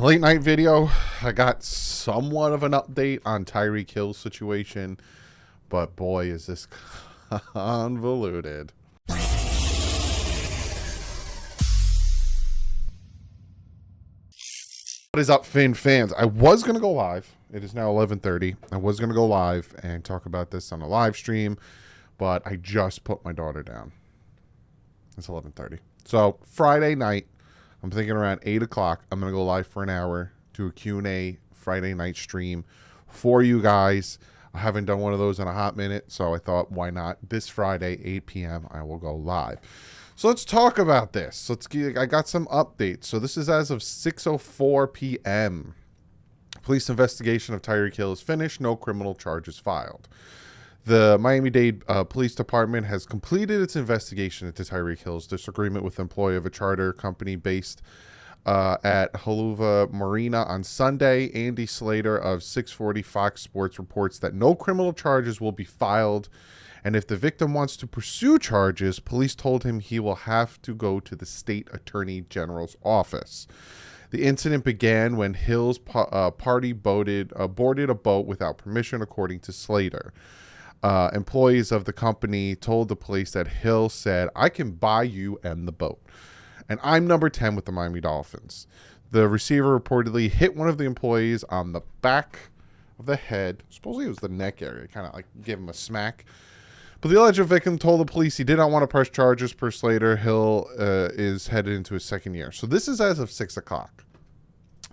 Late night video, I got somewhat of an update on Tyreek Hill's situation, but boy, is this convoluted. What is up, Finn fans? I was going to go live. It is now 11:30. I was going to go live and talk about this on a live stream, but I just put my daughter down. It's 11:30. So Friday night, I'm thinking around 8 o'clock, I'm going to go live for an hour, do a Q&A Friday night stream for you guys. I haven't done one of those in a hot minute, so I thought, why not? This Friday, 8 p.m., I will go live. So let's talk about this. I got some updates. So this is as of 6:04 p.m. Police investigation of Tyreek Hill is finished. No criminal charges filed. The Miami-Dade Police Department has completed its investigation into Tyreek Hill's disagreement with employee of a charter company based at Haluva Marina on Sunday. Andy Slater of 640 Fox Sports reports that no criminal charges will be filed, and if the victim wants to pursue charges, police told him he will have to go to the state attorney general's office. The incident began when Hill's party boarded a boat without permission, according to Slater. Employees of the company told the police that Hill said, "I can buy you and the boat. And I'm number 10 with the Miami Dolphins." The receiver reportedly hit one of the employees on the back of the head. Supposedly it was the neck area, kind of like give him a smack. But the alleged victim told the police he did not want to press charges. Per Slater, Hill is headed into his second year. So this is as of 6 o'clock.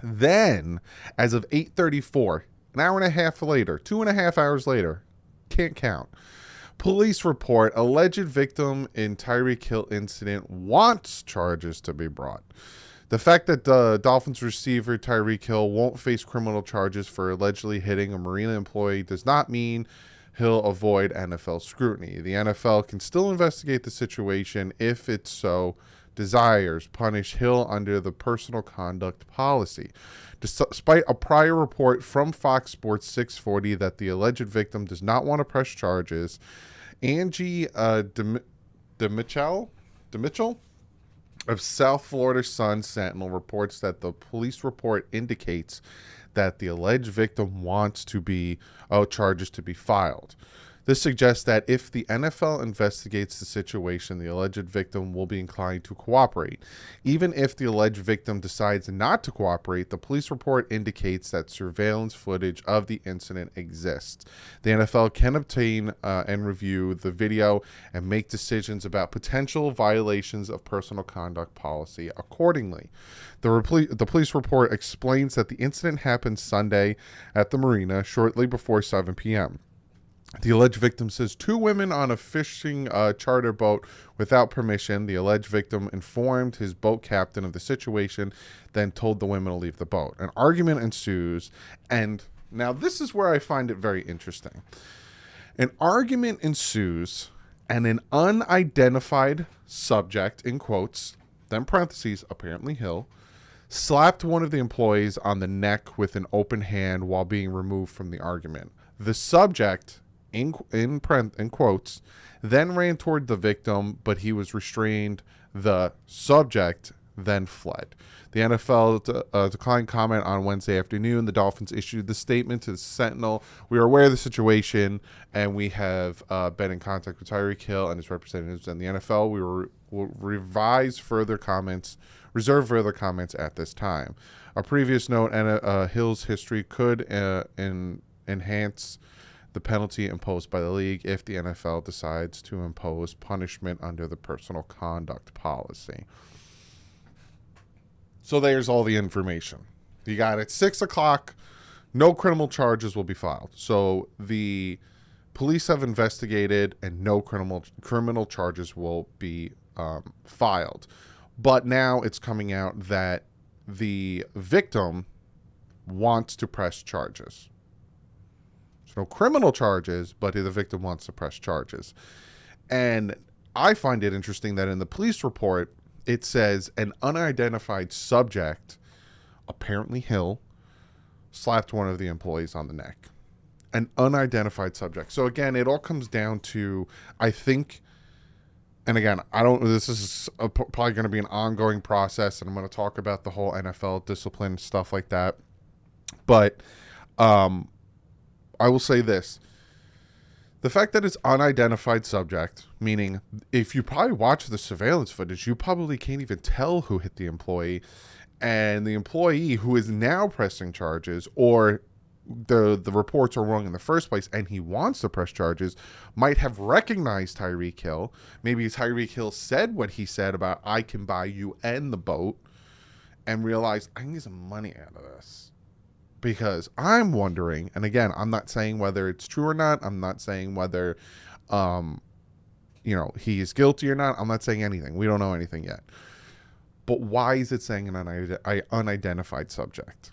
Then, as of 8:34, an hour and a half later, 2.5 hours later, can't count. Police report alleged victim in Tyreek Hill incident wants charges to be brought. The fact that the Dolphins receiver Tyreek Hill won't face criminal charges for allegedly hitting a marina employee does not mean he'll avoid NFL scrutiny. The NFL can still investigate the situation if it so desires, punish Hill under the personal conduct policy. Despite a prior report from Fox Sports 640 that the alleged victim does not want to press charges, Angie DeMitchell of South Florida Sun Sentinel reports that the police report indicates that the alleged victim wants charges to be filed. This suggests that if the NFL investigates the situation, the alleged victim will be inclined to cooperate. Even if the alleged victim decides not to cooperate, the police report indicates that surveillance footage of the incident exists. The NFL can obtain and review the video and make decisions about potential violations of personal conduct policy accordingly. The police report explains that the incident happened Sunday at the marina shortly before 7 p.m. The alleged victim says two women on a fishing charter boat without permission. The alleged victim informed his boat captain of the situation, then told the women to leave the boat. An argument ensues, and now this is where I find it very interesting. An argument ensues, and an unidentified subject, in quotes, then parentheses, apparently Hill, slapped one of the employees on the neck with an open hand while being removed from the argument. The subject, in quotes, then ran toward the victim, but he was restrained. The subject then fled. The NFL declined comment on Wednesday afternoon. The Dolphins issued the statement to the Sentinel. "We are aware of the situation, and we have been in contact with Tyreek Hill and his representatives and the NFL. We will reserve further comments at this time." A previous note, Hill's history could enhance the penalty imposed by the league if the NFL decides to impose punishment under the personal conduct policy. So there's all the information. You got it. 6 o'clock, no criminal charges will be filed. So the police have investigated and no criminal charges will be filed. But now it's coming out that the victim wants to press charges. No criminal charges, but the victim wants to press charges. And I find it interesting that in the police report, it says an unidentified subject, apparently Hill, slapped one of the employees on the neck. An unidentified subject. So again, it all comes down to, I think, and again, I don't. This is probably going to be an ongoing process, and I'm going to talk about the whole NFL discipline stuff like that. But I will say this: the fact that it's unidentified subject, meaning if you probably watch the surveillance footage, you probably can't even tell who hit the employee, and the employee who is now pressing charges, or the reports are wrong in the first place and he wants to press charges, might have recognized Tyreek Hill. Maybe Tyreek Hill said what he said about I can buy you and the boat, and realized I need some money out of this. Because I'm wondering, and again, I'm not saying whether it's true or not. I'm not saying whether he is guilty or not. I'm not saying anything. We don't know anything yet. But why is it saying an unidentified subject?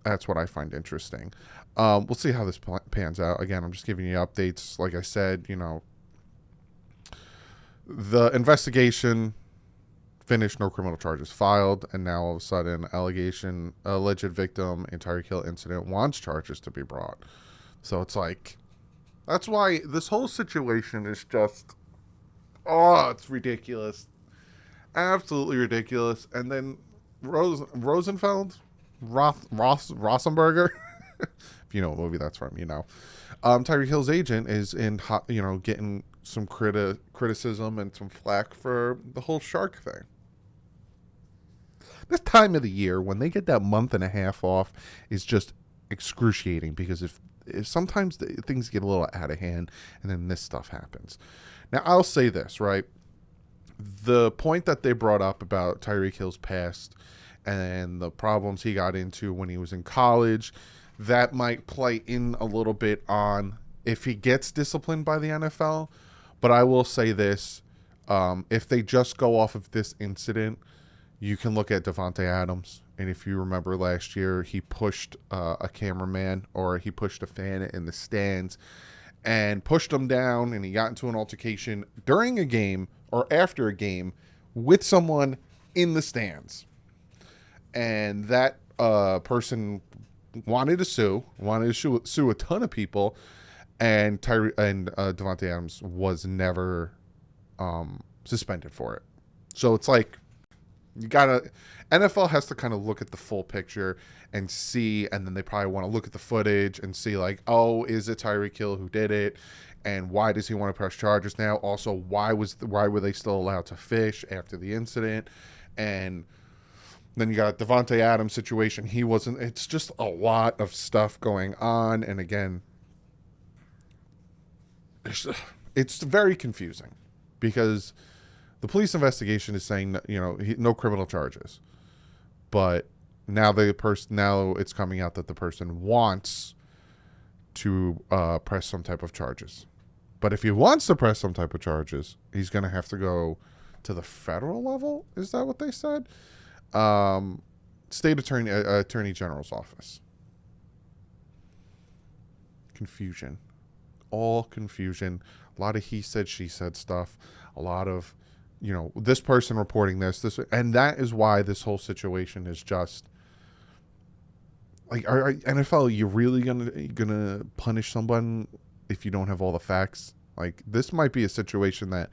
That's what I find interesting. We'll see how this pans out. Again, I'm just giving you updates. Like I said, the investigation finished, no criminal charges filed, and now all of a sudden, alleged victim in Tyreek Hill incident wants charges to be brought. So it's like, that's why this whole situation is just, it's ridiculous. Absolutely ridiculous. And then Rosenfeld? Rosenberger, if you know what movie that's from, Tyreek Hill's agent is in, getting some criticism and some flack for the whole shark thing. This time of the year, when they get that month and a half off, is just excruciating, because if sometimes things get a little out of hand, and then this stuff happens. Now, I'll say this, right? The point that they brought up about Tyreek Hill's past and the problems he got into when he was in college, that might play in a little bit on if he gets disciplined by the NFL. But I will say this, if they just go off of this incident, you can look at Davante Adams. And if you remember last year, he pushed a cameraman, or he pushed a fan in the stands and pushed him down, and he got into an altercation during a game or after a game with someone in the stands. And that person wanted to sue a ton of people, and Davante Adams was never suspended for it. So it's like, NFL has to kind of look at the full picture and see, and then they probably want to look at the footage and see, like, is it Tyreek Hill who did it, and why does he want to press charges now? Also, why were they still allowed to fish after the incident? And then you got Davante Adams situation. He wasn't. It's just a lot of stuff going on, and again, it's very confusing, because the police investigation is saying that, no criminal charges, but now it's coming out that the person wants to press some type of charges. But if he wants to press some type of charges, he's going to have to go to the federal level. Is that what they said? State Attorney General's office. Confusion. All confusion. A lot of he said, she said stuff. A lot of, this person reporting this, and that is why this whole situation is just like, NFL, are you really gonna punish someone if you don't have all the facts? Like, this might be a situation that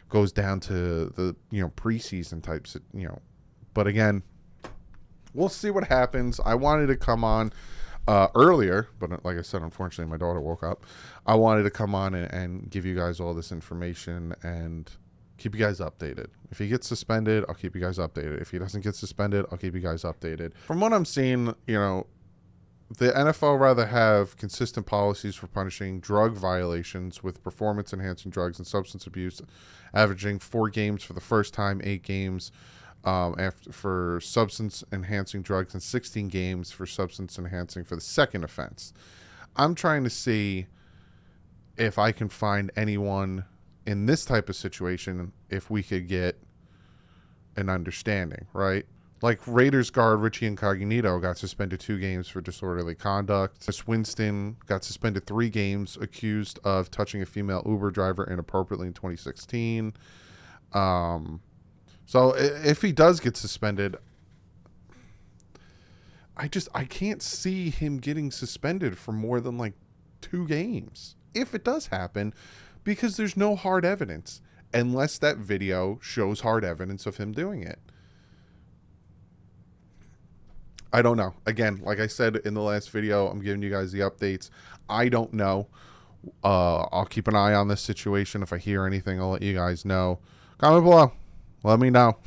goes down to the preseason types, But again, we'll see what happens. I wanted to come on earlier, but like I said, unfortunately, my daughter woke up. I wanted to come on and give you guys all this information and keep you guys updated. If he gets suspended, I'll keep you guys updated. If he doesn't get suspended, I'll keep you guys updated. From what I'm seeing, the NFL rather have consistent policies for punishing drug violations with performance-enhancing drugs and substance abuse, averaging 4 games for the first time, 8 games for substance-enhancing drugs, and 16 games for substance-enhancing for the second offense. I'm trying to see if I can find anyone in this type of situation, if we could get an understanding, right? Like Raiders guard Richie Incognito got suspended 2 games for disorderly conduct. Chris Winston got suspended 3 games accused of touching a female Uber driver inappropriately in 2016. So if he does get suspended, I can't see him getting suspended for more than 2 games. If it does happen, because there's no hard evidence. unless that video shows hard evidence of him doing it. I don't know. Again, like I said in the last video, I'm giving you guys the updates. I don't know. I'll keep an eye on this situation. If I hear anything, I'll let you guys know. Comment below. Let me know.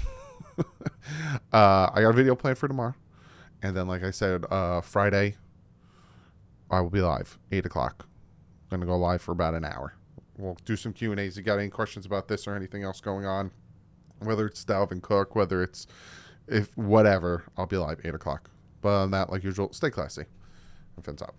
I got a video planned for tomorrow. And then, like I said, Friday, I will be live, 8 o'clock. I'm going to go live for about an hour. We'll do some Q&As. If you got any questions about this or anything else going on, whether it's Dalvin Cook, whether it's whatever, I'll be live 8 o'clock. But on that, like usual, stay classy. And fins up.